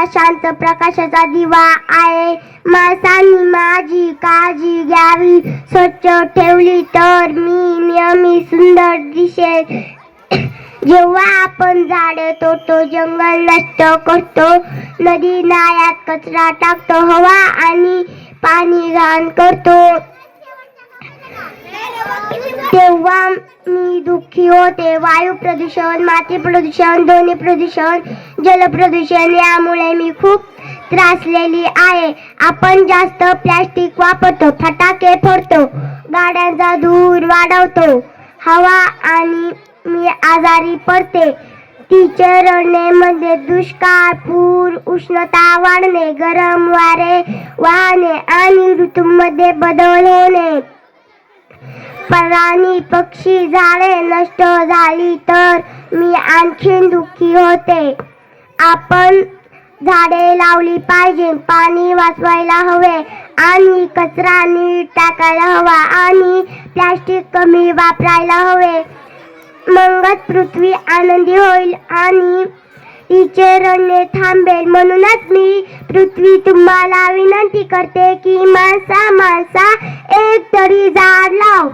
शांत प्रकाशाचा दिवा आहे. माणसांनी माझी काळजी घ्यावी, स्वच्छ ठेवली तर मी नेहमी सुंदर दिसेल. जेव्हा आपण झाडे तोडतो, जंगल नष्ट करतो, नदी नाल्यात कचरा टाकतो, हवा आणि पाणी घाण करतो, तेव्हा मी दुःखी होते. वायू प्रदूषण, माती प्रदूषण, ध्वनी प्रदूषण, जल प्रदूषण यामुळे मी खूप त्रासलेली आहे. आपण जास्त प्लास्टिक वापरतो, फटाके फोडतो, गाड्यांचा धूर वाढवतो, हवा आणि मी आजारी पडते. तिचे रडणे दुष्काळ, पूर, उष्णता वाढणे, गरम वारे वाहणे आणि ऋतूंमध्ये बदल होणे. प्राणी पक्षी झाडे नष्ट झाली तर मी आणखीन दुःखी होते. आपण झाडे लावली पाहिजे, पाणी वाचवायला हवे आणि कचरा नीट टाकायला हवा आणि प्लास्टिक कमी वापरायला हवे. मगच पृथ्वी आनंदी होईल आणि तिचे रडणे थांबेल. म्हणूनच मी पृथ्वी तुम्हाला विनंती करते की माणसा एक तरी झाड लाव.